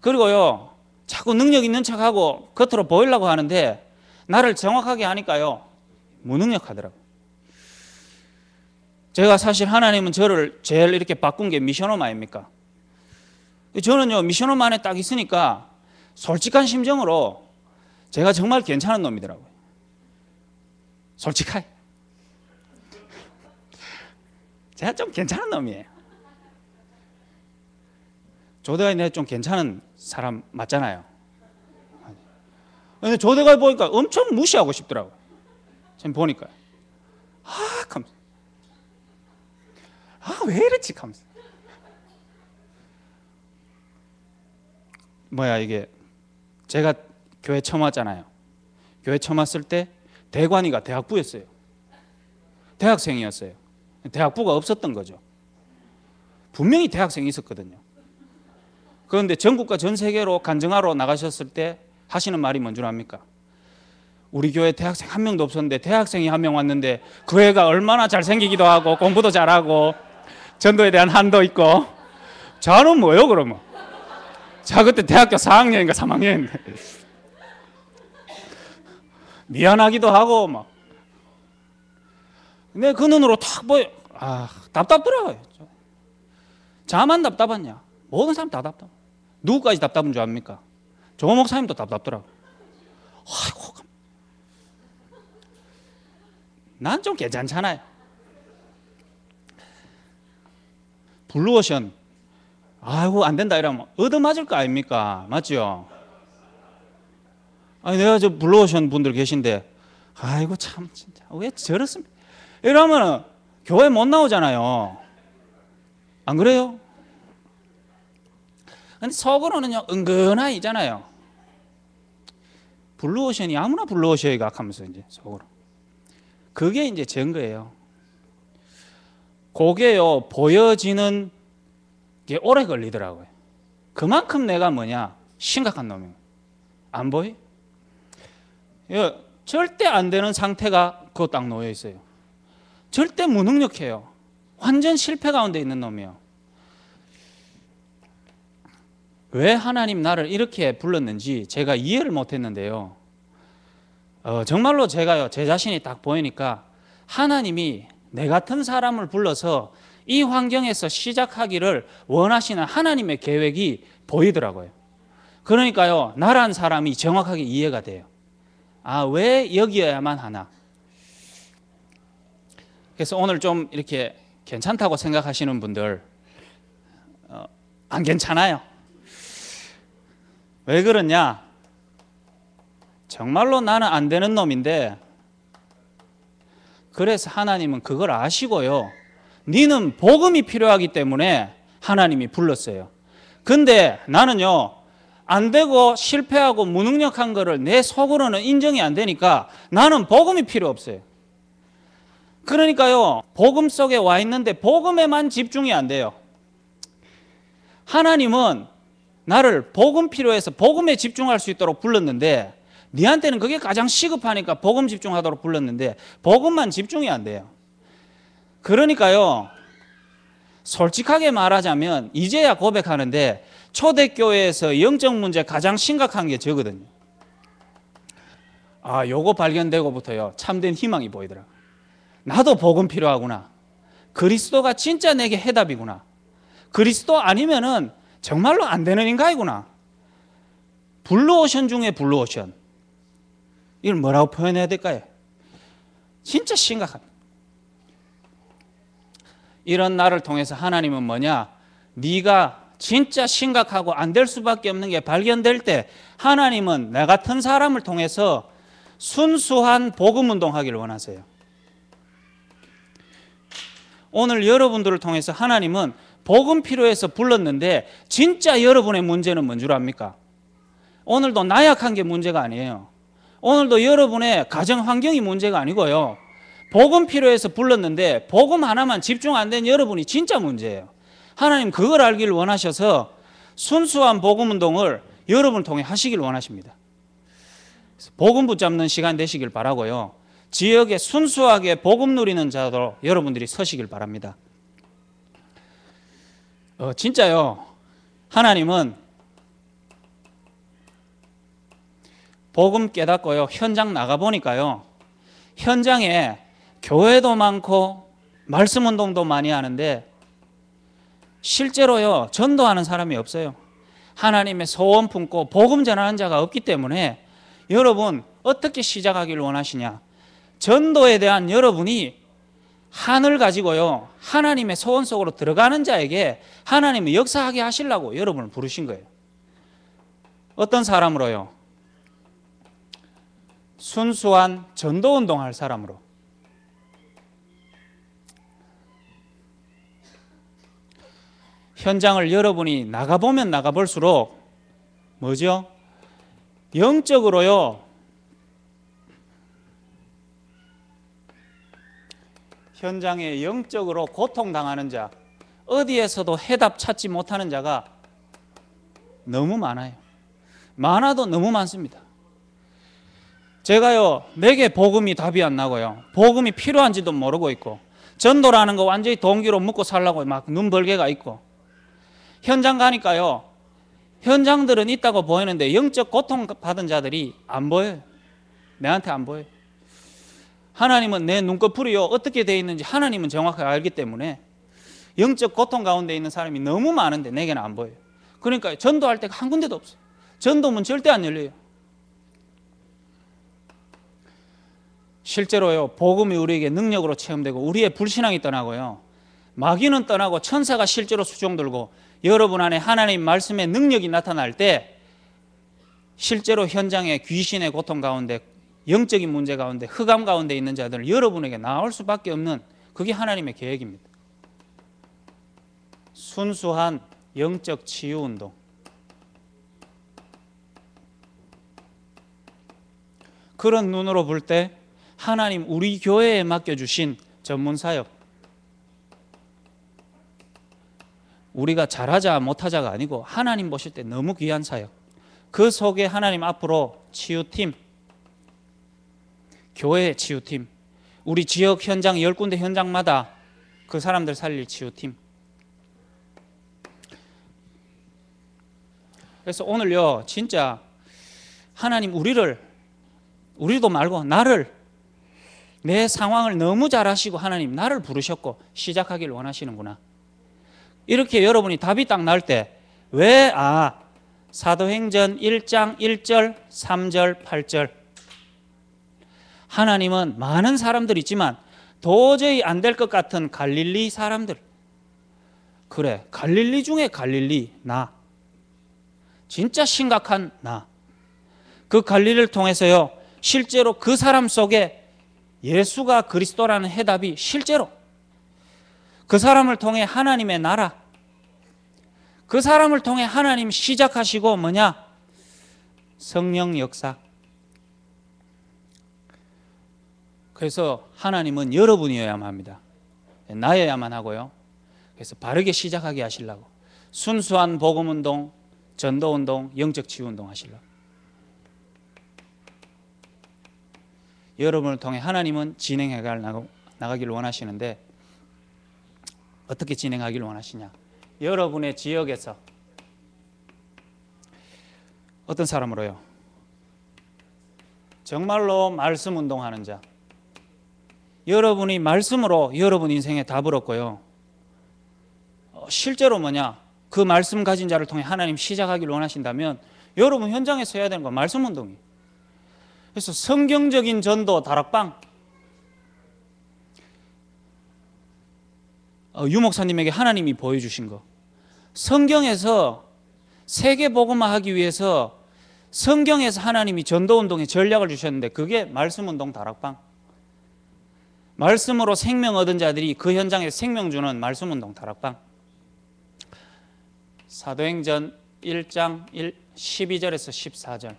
그리고요, 자꾸 능력 있는 척하고 겉으로 보이려고 하는데 나를 정확하게 하니까요, 무능력하더라고요. 제가 사실 하나님은 저를 제일 이렇게 바꾼 게 미션홈 아닙니까? 저는요, 미션홈 안에 딱 있으니까 솔직한 심정으로 제가 정말 괜찮은 놈이더라고요. 솔직하게. 제가 좀 괜찮은 놈이에요. 조대가 내가 좀 괜찮은 사람 맞잖아요. 근데 조대가 보니까 엄청 무시하고 싶더라고요. 지금 보니까. 왜 이렇지? 하면서. 이게 제가 교회 처음 왔잖아요. 교회 처음 왔을 때 대관이가 대학부였어요. 대학생이었어요. 대학부가 없었던 거죠. 분명히 대학생이 있었거든요. 그런데 전국과 전 세계로 간증하러 나가셨을 때 하시는 말이 뭔 줄 압니까? 우리 교회 대학생 한 명도 없었는데 대학생이 한 명 왔는데 그 애가 얼마나 잘생기기도 하고 공부도 잘하고 전도에 대한 한도 있고. 저는 뭐요 그러면? 자, 그때 대학교 4학년인가 3학년인데 미안하기도 하고 막. 근데 그 눈으로 탁 보여. 답답더라고요. 자만 답답하냐? 모든 사람 다 답답. 누구까지 답답한 줄 압니까? 조 목사님도 답답더라고요. 난 좀 괜찮잖아요. 블루오션 아이고 안 된다 이러면 얻어맞을 거 아닙니까? 맞죠? 아니 내가 저 불러오신 분들 계신데 아이고 참 진짜 왜 저렇습니까? 이러면 교회 못 나오잖아요. 안 그래요? 근데 속으로는요 은근하이잖아요. 블루오션이 아무나 블루오션이가 하면서 이제 속으로 그게 이제 증거예요. 그게요 보여지는 게 오래 걸리더라고요. 그만큼 내가 뭐냐 심각한 놈이에요. 안 보이? 절대 안 되는 상태가 그거 딱 놓여 있어요. 절대 무능력해요. 완전 실패 가운데 있는 놈이에요. 왜 하나님 나를 이렇게 불렀는지 제가 이해를 못했는데요. 정말로 제가요 제 자신이 딱 보이니까 하나님이 내 같은 사람을 불러서 이 환경에서 시작하기를 원하시는 하나님의 계획이 보이더라고요. 그러니까요 나란 사람이 정확하게 이해가 돼요. 아, 왜 여기여야만 하나. 그래서 오늘 좀 이렇게 괜찮다고 생각하시는 분들 안 괜찮아요. 왜 그러냐? 정말로 나는 안 되는 놈인데 그래서 하나님은 그걸 아시고요 니는 복음이 필요하기 때문에 하나님이 불렀어요. 근데 나는요 안 되고 실패하고 무능력한 거를 내 속으로는 인정이 안 되니까 나는 복음이 필요 없어요. 그러니까요 복음 속에 와 있는데 복음에만 집중이 안 돼요. 하나님은 나를 복음 필요해서 복음에 집중할 수 있도록 불렀는데 니한테는 그게 가장 시급하니까 복음 집중하도록 불렀는데 복음만 집중이 안 돼요. 그러니까요 솔직하게 말하자면 이제야 고백하는데 초대교회에서 영적 문제 가장 심각한 게 저거든요. 아, 요거 발견되고부터요 참된 희망이 보이더라. 나도 복음 필요하구나. 그리스도가 진짜 내게 해답이구나. 그리스도 아니면은 정말로 안 되는 인간이구나. 블루오션 중에 블루오션. 이걸 뭐라고 표현해야 될까요? 진짜 심각합니다. 이런 나를 통해서 하나님은 뭐냐? 네가 진짜 심각하고 안 될 수밖에 없는 게 발견될 때 하나님은 나 같은 사람을 통해서 순수한 복음 운동하기를 원하세요. 오늘 여러분들을 통해서 하나님은 복음 필요해서 불렀는데 진짜 여러분의 문제는 뭔 줄 압니까? 오늘도 나약한 게 문제가 아니에요. 오늘도 여러분의 가정 환경이 문제가 아니고요. 복음 필요해서 불렀는데 복음 하나만 집중 안 된 여러분이 진짜 문제예요. 하나님 그걸 알기를 원하셔서 순수한 복음 운동을 여러분을 통해 하시길 원하십니다. 복음 붙잡는 시간 되시길 바라고요. 지역에 순수하게 복음 누리는 자로 여러분들이 서시길 바랍니다. 진짜요. 하나님은 복음 깨닫고요. 현장 나가보니까요. 현장에 교회도 많고 말씀 운동도 많이 하는데 실제로요. 전도하는 사람이 없어요. 하나님의 소원 품고 복음 전하는 자가 없기 때문에 여러분 어떻게 시작하기를 원하시냐? 전도에 대한 여러분이 한을 가지고요. 하나님의 소원 속으로 들어가는 자에게 하나님이 역사하게 하시려고 여러분을 부르신 거예요. 어떤 사람으로요? 순수한 전도 운동할 사람으로. 현장을 여러분이 나가보면 나가볼수록 뭐죠? 영적으로요. 현장에 영적으로 고통당하는 자, 어디에서도 해답 찾지 못하는 자가 너무 많아요. 많아도 너무 많습니다. 제가요, 내게 복음이 답이 안 나고요. 복음이 필요한지도 모르고 있고, 전도라는 거 완전히 동기로 먹고 살라고 막 눈벌개가 있고, 현장 가니까요, 현장들은 있다고 보이는데 영적 고통받은 자들이 안 보여요. 내한테 안 보여요. 하나님은 내 눈꺼풀이요 어떻게 되어 있는지 하나님은 정확하게 알기 때문에 영적 고통 가운데 있는 사람이 너무 많은데 내게는 안 보여요. 그러니까 전도할 때가 한 군데도 없어요. 전도문 절대 안 열려요. 실제로요 복음이 우리에게 능력으로 체험되고 우리의 불신앙이 떠나고요 마귀는 떠나고 천사가 실제로 수종 들고 여러분 안에 하나님 말씀의 능력이 나타날 때 실제로 현장에 귀신의 고통 가운데, 영적인 문제 가운데, 흑암 가운데 있는 자들을 여러분에게 나올 수밖에 없는, 그게 하나님의 계획입니다. 순수한 영적 치유 운동. 그런 눈으로 볼 때 하나님 우리 교회에 맡겨주신 전문 사역, 우리가 잘하자 못하자가 아니고 하나님 보실 때 너무 귀한 사역, 그 속에 하나님 앞으로 치유팀, 교회 치유팀, 우리 지역 현장 10군데 현장마다 그 사람들 살릴 치유팀. 그래서 오늘요 진짜 하나님 우리도 말고 나를, 내 상황을 너무 잘 아시고 하나님 나를 부르셨고 시작하기를 원하시는구나. 이렇게 여러분이 답이 딱 나올 때 왜 사도행전 1장 1절 3절 8절 하나님은 많은 사람들이 있지만 도저히 안 될 것 같은 갈릴리 사람들, 그래 갈릴리 중에 갈릴리 나, 진짜 심각한 나, 그 갈릴리를 통해서요 실제로 그 사람 속에 예수가 그리스도라는 해답이 실제로 그 사람을 통해 하나님의 나라, 그 사람을 통해 하나님 시작하시고 뭐냐? 성령 역사. 그래서 하나님은 여러분이어야만 합니다. 나여야만 하고요. 그래서 바르게 시작하게 하시려고 순수한 복음운동, 전도운동, 영적 치유운동 하시려고. 여러분을 통해 하나님은 진행해 나가기를 원하시는데 어떻게 진행하기를 원하시냐? 여러분의 지역에서 어떤 사람으로요? 정말로 말씀 운동하는 자, 여러분이 말씀으로 여러분 인생에 답을 얻고요 실제로 뭐냐? 그 말씀 가진 자를 통해 하나님 시작하기를 원하신다면 여러분 현장에서 해야 되는 건 말씀 운동이에요. 그래서 성경적인 전도 다락방, 유 목사님에게 하나님이 보여주신 거, 성경에서 세계 복음화 하기 위해서 성경에서 하나님이 전도운동의 전략을 주셨는데 그게 말씀운동 다락방, 말씀으로 생명 얻은 자들이 그 현장에 생명 주는 말씀운동 다락방. 사도행전 1장 12절에서 14절.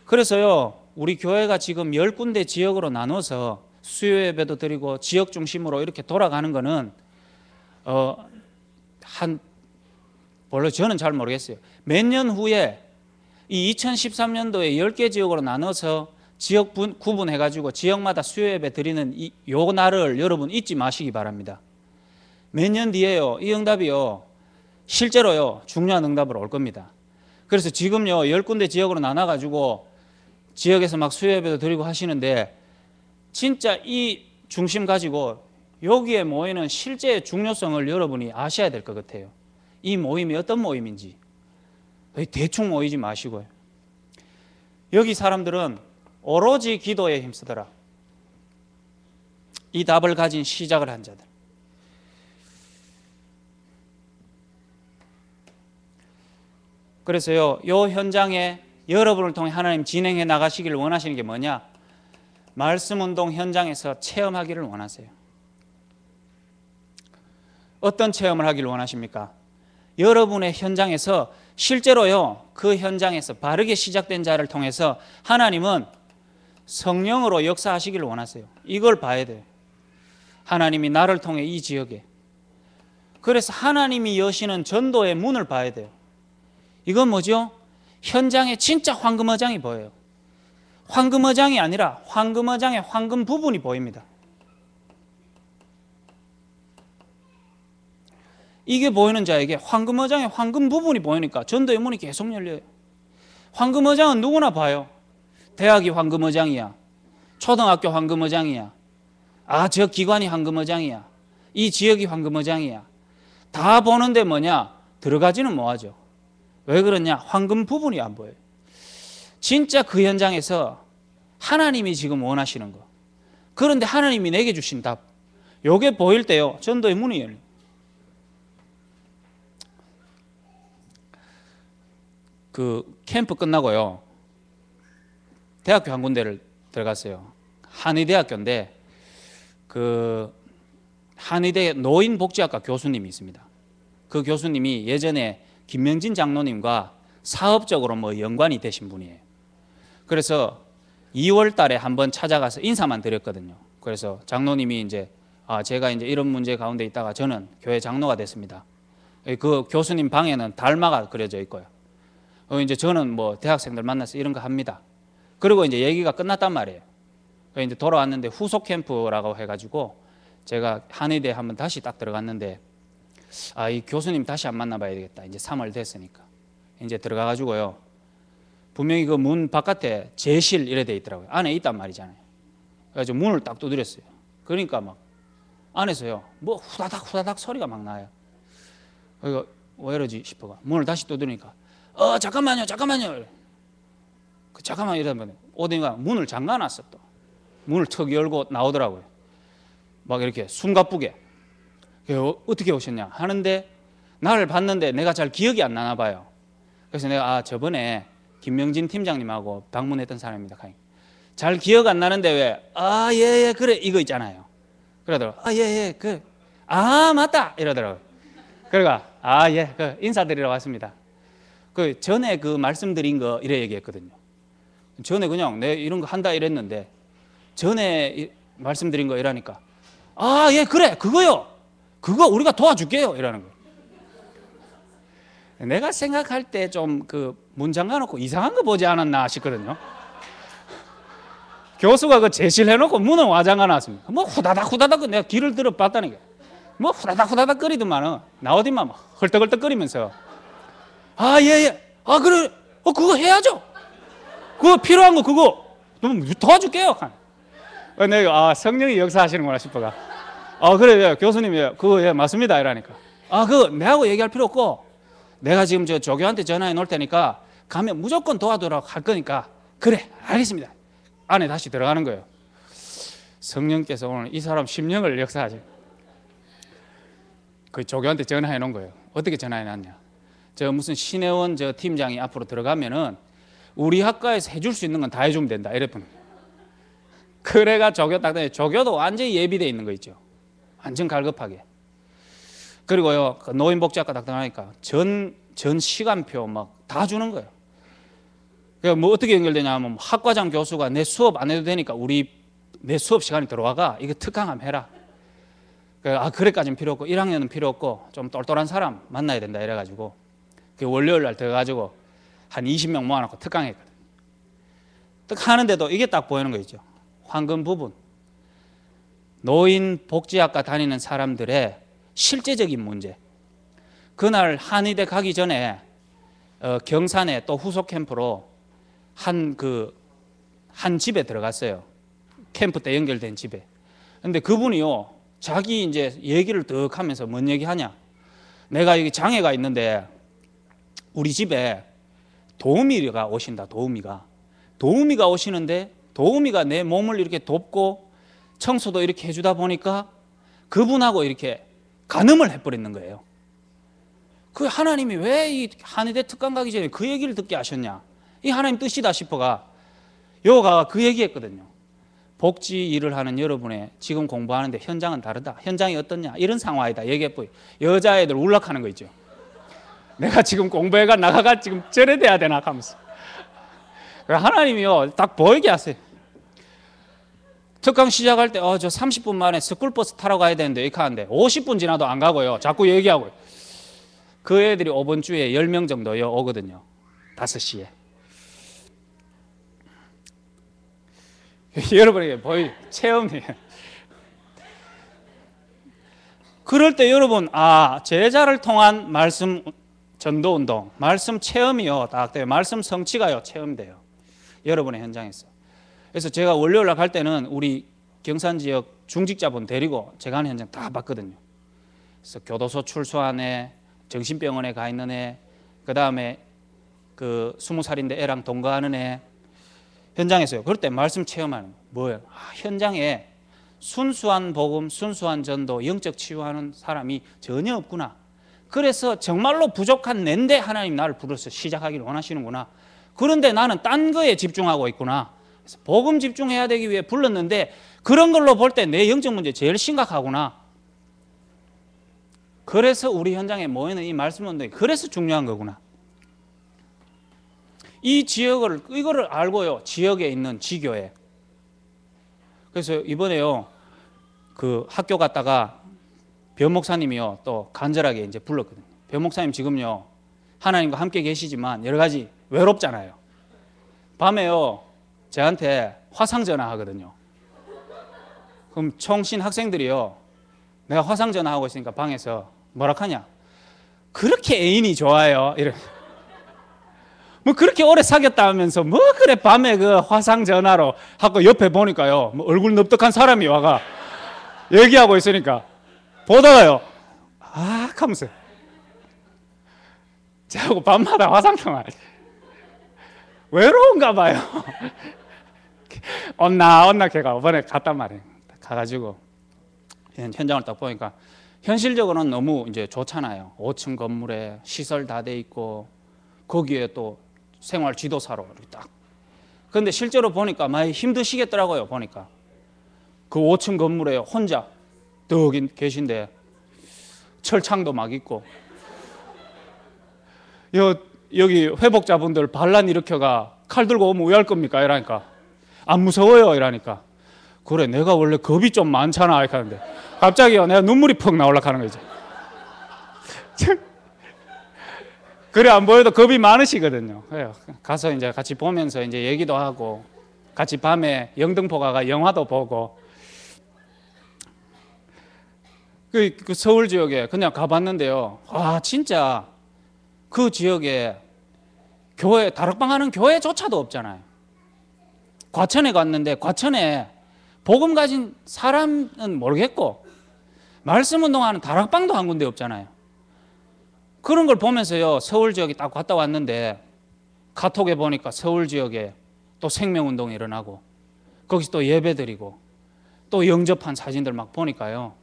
그래서요 우리 교회가 지금 10군데 지역으로 나눠서 수요 예배도 드리고 지역 중심으로 이렇게 돌아가는 거는 원래 저는 잘 모르겠어요. 몇 년 후에 이 2013년도에 10개 지역으로 나눠서 지역 구분해가지고 지역마다 수요 예배 드리는 요 날을 여러분 잊지 마시기 바랍니다. 몇 년 뒤에요 이 응답이요 실제로요 중요한 응답으로 올 겁니다. 그래서 지금요 10군데 지역으로 나눠가지고 지역에서 막 수요 예배도 드리고 하시는데 진짜 이 중심 가지고 여기에 모이는 실제의 중요성을 여러분이 아셔야 될 것 같아요. 이 모임이 어떤 모임인지 대충 모이지 마시고요. 여기 사람들은 오로지 기도에 힘쓰더라. 이 답을 가진 시작을 한 자들. 그래서요 요 현장에 여러분을 통해 하나님 진행해 나가시기를 원하시는 게 뭐냐? 말씀운동 현장에서 체험하기를 원하세요. 어떤 체험을 하기를 원하십니까? 여러분의 현장에서 실제로요 그 현장에서 바르게 시작된 자를 통해서 하나님은 성령으로 역사하시기를 원하세요. 이걸 봐야 돼요. 하나님이 나를 통해 이 지역에, 그래서 하나님이 여시는 전도의 문을 봐야 돼요. 이건 뭐죠? 현장에 진짜 황금어장이 보여요. 황금어장이 아니라 황금어장의 황금 부분이 보입니다. 이게 보이는 자에게 황금어장의 황금 부분이 보이니까 전도의 문이 계속 열려요. 황금어장은 누구나 봐요. 대학이 황금어장이야, 초등학교 황금어장이야, 저 기관이 황금어장이야, 이 지역이 황금어장이야, 다 보는데 뭐냐? 들어가지는 못하죠. 왜 그러냐? 황금 부분이 안 보여요. 진짜 그 현장에서 하나님이 지금 원하시는 거, 그런데 하나님이 내게 주신 답, 요게 보일 때요 전도의 문이 열려요. 그 캠프 끝나고요. 대학교 한 군데를 들어갔어요. 한의대학교인데 그 한의대 노인복지학과 교수님이 있습니다. 그 교수님이 예전에 김명진 장로님과 사업적으로 뭐 연관이 되신 분이에요. 그래서 2월 달에 한번 찾아가서 인사만 드렸거든요. 그래서 장로님이 이제 제가 이제 이런 문제 가운데 있다가 저는 교회 장로가 됐습니다. 그 교수님 방에는 달마가 그려져 있고요. 이제 저는 뭐 대학생들 만나서 이런 거 합니다. 그리고 이제 얘기가 끝났단 말이에요. 이제 돌아왔는데 후속 캠프라고 해가지고 제가 한의대 한번 다시 딱 들어갔는데 이 교수님 다시 안 만나봐야 되겠다. 이제 3월 됐으니까 이제 들어가가지고요. 분명히 그 문 바깥에 제실 이래 돼 있더라고요. 안에 있단 말이잖아요. 그래서 문을 딱 두드렸어요. 그러니까 막 안에서요 뭐 후다닥 소리가 막 나요. 이거 왜 이러지 싶어가 문을 다시 두드리니까 잠깐만요. 잠깐만 이러면 오더니가 문을 잠가놨어. 또 문을 턱 열고 나오더라고요. 막 이렇게 숨가쁘게 어떻게 오셨냐 하는데 나를 봤는데 내가 잘 기억이 안 나나 봐요. 그래서 내가 저번에 김명진 팀장님하고 방문했던 사람입니다. 잘 기억 안 나는데 왜 예 그래 이거 있잖아요. 그러더라고요. 예 그 맞다 이러더라고요. 그러니까 예 그 인사드리러 왔습니다. 그 전에 그 말씀드린 거 이래 얘기했거든요. 전에 그냥 내 이런 거 한다 이랬는데 전에 말씀드린 거 이러니까 예 그래 그거요. 그거 우리가 도와줄게요 이러는 거예요. 내가 생각할 때 좀 그 문 잠가놓고 이상한 거 보지 않았나 싶거든요. 교수가 그 제실해놓고 문을 와 잠가놨습니다. 뭐 후다닥 내가 귀를 들어 봤다니까 뭐 후다닥 거리더만은 나 어디만 막 헐떡거리면서 예 그래 그거 해야죠. 그거 필요한 거 그거 좀 도와줄게요. 내가 성령이 역사하시는구나 싶어가 그래 교수님이 그거 예 맞습니다 이러니까 그거 내하고 얘기할 필요 없고 내가 지금 저 조교한테 전화해 놓을 테니까 가면 무조건 도와주라고 할 거니까 그래 알겠습니다. 안에 다시 들어가는 거예요. 성령께서 오늘 이 사람 심령을 역사하지. 그 조교한테 전화해 놓은 거예요. 어떻게 전화해 놨냐, 저 무슨 신혜원 저 팀장이 앞으로 들어가면은 우리 학과에서 해줄 수 있는 건 다 해주면 된다 이랬거든요. 그래가 조교 딱 되니 조교도 완전히 예비되어 있는 거 있죠. 완전 갈급하게. 그리고요 그 노인복지학과 딱 들어가니까 전 시간표 막 다 주는 거예요. 그러니까 뭐 어떻게 연결되냐면 학과장 교수가 내 수업 안 해도 되니까 내 수업 시간이 들어와가 이거 특강 한번 해라. 그래까지는 필요 없고 1학년은 필요 없고 좀 똘똘한 사람 만나야 된다 이래가지고 그 월요일 날 들어가지고 한 20명 모아놓고 특강했거든. 특강하는데도 이게 딱 보이는 거 있죠. 황금 부분. 노인복지학과 다니는 사람들의 실제적인 문제. 그날 한의대 가기 전에 경산에 또 후속 캠프로 한 집에 들어갔어요. 캠프 때 연결된 집에. 근데 그분이요 자기 이제 얘기를 득 하면서 뭔 얘기 하냐, 내가 여기 장애가 있는데 우리 집에 도우미가 오신다. 도우미가 오시는데 도우미가 내 몸을 이렇게 돕고 청소도 이렇게 해주다 보니까 그분하고 이렇게 간음을 해버리는 거예요. 그 하나님이 왜 이 한의대 특강 가기 전에 그 얘기를 듣게 하셨냐, 이 하나님 뜻이다 싶어가 요가 그 얘기했거든요. 복지 일을 하는 여러분의 지금 공부하는데 현장은 다르다. 현장이 어떻냐 이런 상황이다 얘기해보여. 여자애들 울락하는 거 있죠. 내가 지금 공부해가 나가가 지금 저래 돼야 되나 하면서. 하나님이요 딱 보이게 하세요. 특강 시작할 때 저 30분 만에 스쿨버스 타러 가야 되는데 이렇게 하는데 50분 지나도 안 가고요. 자꾸 얘기하고요. 그 애들이 5번 주에 10명 정도 오거든요. 5시에. 여러분에게 체험이에요. 그럴 때 여러분 제자를 통한 말씀 전도운동, 말씀 체험이요 딱 돼요. 말씀 성취가요 체험돼요. 여러분의 현장에서. 그래서 제가 월요일 날 갈 때는 우리 경산 지역 중직자분 데리고 제가 하는 현장 다 봤거든요. 그래서 교도소 출소한 애, 정신병원에 가 있는 애, 그 다음에 그 20살인데 애랑 동거하는 애, 현장에서요. 그럴 때 말씀 체험하는 거 뭐예요? 현장에 순수한 복음, 순수한 전도, 영적 치유하는 사람이 전혀 없구나. 그래서 정말로 부족한 낸데 하나님 나를 불러서 시작하기를 원하시는구나. 그런데 나는 딴 거에 집중하고 있구나. 그래서 복음 집중해야 되기 위해 불렀는데 그런 걸로 볼 때 내 영적 문제 제일 심각하구나. 그래서 우리 현장에 모이는 이 말씀 운동이 그래서 중요한 거구나. 이 지역을 이거를 알고요. 지역에 있는 지교회. 그래서 이번에요. 그 학교 갔다가 변 목사님이요. 또 간절하게 이제 불렀거든요. 변 목사님 지금요. 하나님과 함께 계시지만 여러 가지 외롭잖아요. 밤에요. 저한테 화상 전화하거든요. 그럼 청신 학생들이요. 내가 화상 전화하고 있으니까 방에서 뭐라 하냐? 그렇게 애인이 좋아요. 이래. 뭐 그렇게 오래 사귀었다 하면서 뭐 그래 밤에 그 화상 전화로 하고 옆에 보니까요. 뭐 얼굴 넙득한 사람이 와가 얘기하고 있으니까 보다가요. 아 하면서 저하고 밤마다 화상 통화. 외로운가 봐요. 언나 걔가 이번에 갔단 말이에요. 가가지고 현장을 딱 보니까 현실적으로는 너무 이제 좋잖아요. 5층 건물에 시설 다 돼 있고 거기에 또 생활 지도사로 이렇게 딱. 그런데 실제로 보니까 많이 힘드시겠더라고요. 보니까 그 5층 건물에 혼자 떡 계신데 철창도 막 있고 여기 회복자분들 반란 일으켜가 칼 들고 오면 왜 할 겁니까? 이러니까 안 무서워요. 이러니까 그래 내가 원래 겁이 좀 많잖아. 이렇게 하는데 갑자기요 내가 눈물이 퍽 나오려고 하는 거죠. 그래 안 보여도 겁이 많으시거든요. 그래요. 가서 이제 같이 보면서 이제 얘기도 하고 같이 밤에 영등포 가가 영화도 보고 그 서울 지역에 그냥 가봤는데요. 와 진짜 그 지역에 교회 다락방 하는 교회조차도 없잖아요. 과천에 갔는데 과천에 복음 가진 사람은 모르겠고 말씀 운동하는 다락방도 한 군데 없잖아요. 그런 걸 보면서요 서울 지역에 딱 갔다 왔는데 카톡에 보니까 서울 지역에 또 생명운동이 일어나고 거기서 또 예배드리고 또 영접한 사진들 막 보니까요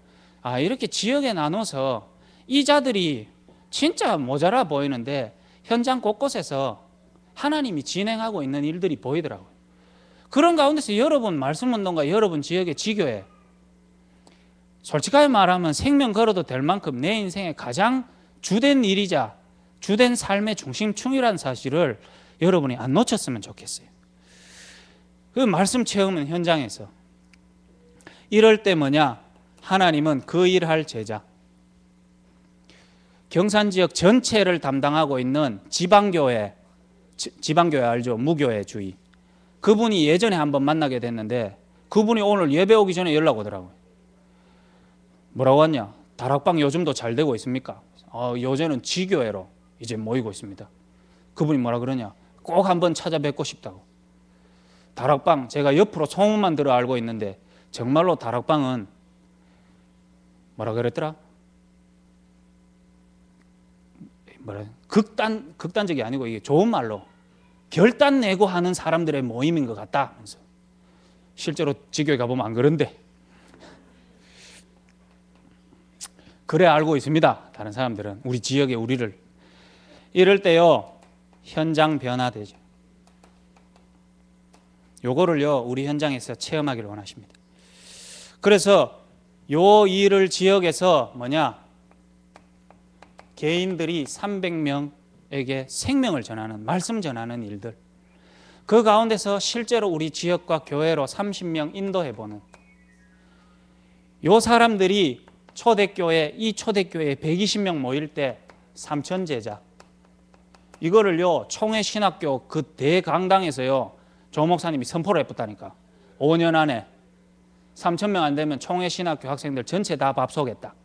아 이렇게 지역에 나눠서 이자들이 진짜 모자라 보이는데 현장 곳곳에서 하나님이 진행하고 있는 일들이 보이더라고요. 그런 가운데서 여러분 말씀운동가 여러분 지역의 지교회 솔직하게 말하면 생명 걸어도 될 만큼 내 인생의 가장 주된 일이자 주된 삶의 중심충이라는 사실을 여러분이 안 놓쳤으면 좋겠어요. 그 말씀 체험은 현장에서 이럴 때 뭐냐 하나님은 그 일할 제자 경산지역 전체를 담당하고 있는 지방교회 알죠? 무교회 주의 그분이 예전에 한번 만나게 됐는데 그분이 오늘 예배 오기 전에 연락 오더라고요. 뭐라고 하냐 다락방 요즘도 잘 되고 있습니까? 요새는 지교회로 이제 모이고 있습니다. 그분이 뭐라 그러냐 꼭 한번 찾아뵙고 싶다고. 다락방 제가 옆으로 소문만 들어 알고 있는데 정말로 다락방은 뭐라 그랬더라? 극단적이 아니고 이게 좋은 말로 결단 내고 하는 사람들의 모임인 것 같다. 실제로 지교회 가보면 안 그런데 그래 알고 있습니다. 다른 사람들은 우리 지역에 우리를 이럴 때요 현장 변화되죠. 요거를요 우리 현장에서 체험하기를 원하십니다. 그래서 요 일을 지역에서 뭐냐 개인들이 300명에게 생명을 전하는 말씀 전하는 일들 그 가운데서 실제로 우리 지역과 교회로 30명 인도해보는 요 사람들이 초대교회 이 초대교회에 120명 모일 때 3천 제자 이거를요 총회신학교 그 대강당에서요 조 목사님이 선포를 해봤다니까 5년 안에 3,000명 안 되면 총회신학교 학생들 전체 다 밥쏘겠다.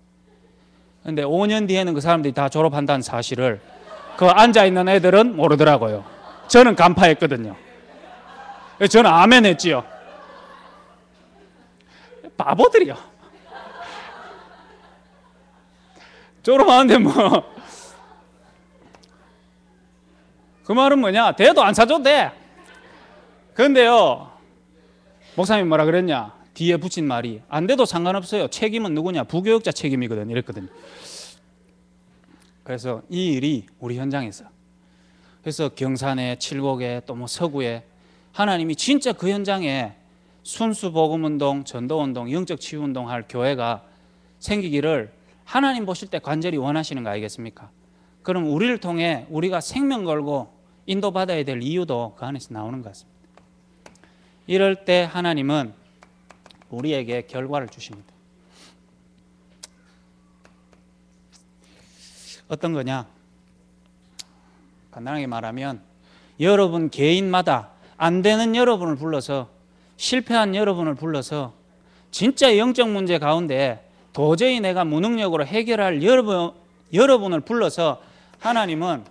근데 5년 뒤에는 그 사람들이 다 졸업한다는 사실을 그 앉아있는 애들은 모르더라고요. 저는 간파했거든요. 저는 아멘 했지요. 바보들이요. 졸업하는데 뭐 그 말은 뭐냐 대도 안 사줘도 돼. 그런데요 목사님이 뭐라 그랬냐 뒤에 붙인 말이 안 돼도 상관없어요. 책임은 누구냐 부교육자 책임이거든 이랬거든요. 그래서 이 일이 우리 현장에서, 그래서 경산에, 칠곡에, 또 뭐 서구에 하나님이 진짜 그 현장에 순수 복음 운동, 전도 운동, 영적 치유 운동 할 교회가 생기기를 하나님 보실 때 간절히 원하시는 거 아니겠습니까? 그럼 우리를 통해 우리가 생명 걸고 인도받아야 될 이유도 그 안에서 나오는 것 같습니다. 이럴 때 하나님은 우리에게 결과를 주십니다. 어떤 거냐? 간단하게 말하면 여러분 개인마다 안 되는 여러분을 불러서, 실패한 여러분을 불러서 진짜 영적 문제 가운데 도저히 내가 무능력으로 해결할 여러분을 불러서 하나님은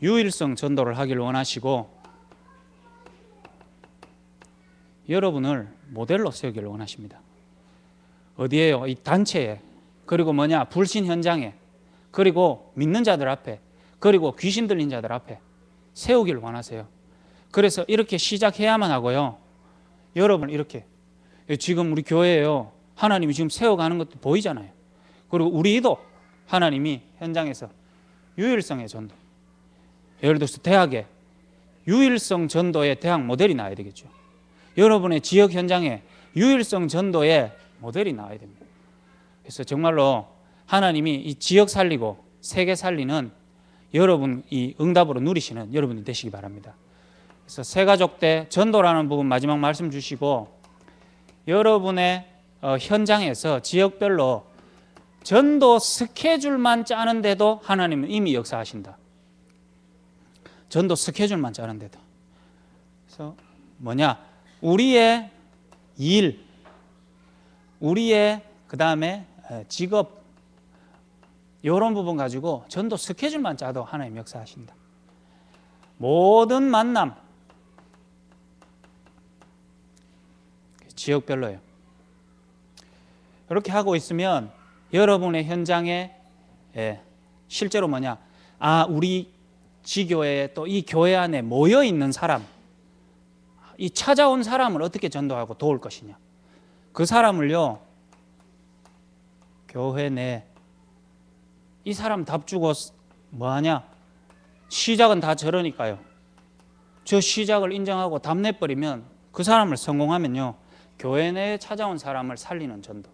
유일성 전도를 하기를 원하시고 여러분을 모델로 세우기를 원하십니다. 어디에요? 이 단체에, 그리고 뭐냐? 불신 현장에, 그리고 믿는 자들 앞에, 그리고 귀신 들린 자들 앞에 세우기를 원하세요. 그래서 이렇게 시작해야만 하고요. 여러분 이렇게 지금 우리 교회에요, 하나님이 지금 세워가는 것도 보이잖아요. 그리고 우리도 하나님이 현장에서 유일성의 전도, 예를 들어서 대학에 유일성 전도의 대학 모델이 나와야 되겠죠. 여러분의 지역 현장에 유일성 전도의 모델이 나와야 됩니다. 그래서 정말로 하나님이 이 지역 살리고 세계 살리는 여러분 이 응답으로 누리시는 여러분이 되시기 바랍니다. 그래서 새가족 때 전도라는 부분 마지막 말씀 주시고, 여러분의 현장에서 지역별로 전도 스케줄만 짜는데도 하나님은 이미 역사하신다. 전도 스케줄만 짜는데도. 그래서 뭐냐? 우리의 일, 우리의 그 다음에 직업, 이런 부분 가지고 전도 스케줄만 짜도 하나님 역사하신다. 모든 만남 지역별로예요. 이렇게 하고 있으면 여러분의 현장에 실제로 뭐냐? 우리 지교회에 또 이 교회 안에 모여 있는 사람, 이 찾아온 사람을 어떻게 전도하고 도울 것이냐? 그 사람을요, 교회 내 이 사람 답주고 뭐하냐? 시작은 다 저러니까요. 저 시작을 인정하고 답 내버리면 그 사람을 성공하면요, 교회 내에 찾아온 사람을 살리는 전도.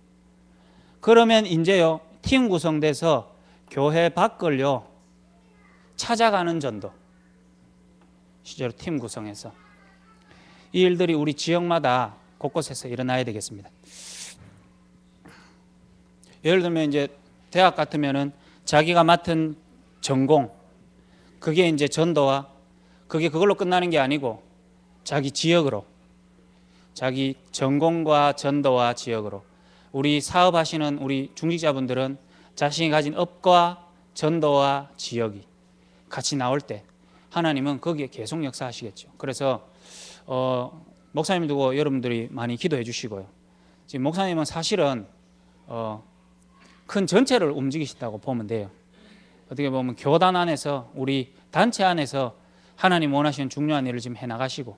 그러면 이제요, 팀 구성돼서 교회 밖을요 찾아가는 전도. 실제로 팀 구성해서 이 일들이 우리 지역마다 곳곳에서 일어나야 되겠습니다. 예를 들면 이제 대학 같으면은 자기가 맡은 전공, 그게 이제 전도와, 그게 그걸로 끝나는 게 아니고 자기 지역으로, 자기 전공과 전도와 지역으로. 우리 사업하시는 우리 중직자분들은 자신이 가진 업과 전도와 지역이 같이 나올 때 하나님은 거기에 계속 역사하시겠죠. 그래서 목사님 두고 여러분들이 많이 기도해 주시고요. 지금 목사님은 사실은 큰 전체를 움직이신다고 보면 돼요. 어떻게 보면 교단 안에서, 우리 단체 안에서 하나님 원하시는 중요한 일을 지금 해나가시고,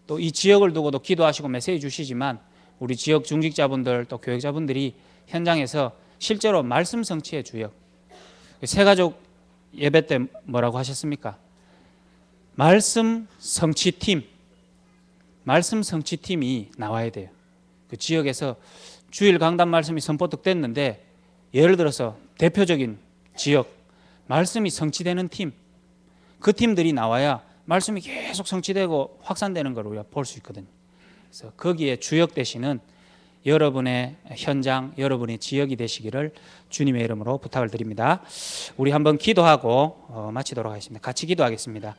또 이 지역을 두고도 기도하시고 메시지 주시지만 우리 지역 중직자분들 또 교육자분들이 현장에서 실제로 말씀 성취의 주역, 새가족 예배 때 뭐라고 하셨습니까? 말씀 성취팀, 말씀 성취팀이 나와야 돼요. 그 지역에서 주일 강단 말씀이 선포득 됐는데, 예를 들어서 대표적인 지역 말씀이 성취되는 팀, 그 팀들이 나와야 말씀이 계속 성취되고 확산되는 걸 우리가 볼 수 있거든요. 그래서 거기에 주역 되시는 여러분의 현장, 여러분의 지역이 되시기를 주님의 이름으로 부탁을 드립니다. 우리 한번 기도하고 마치도록 하겠습니다. 같이 기도하겠습니다.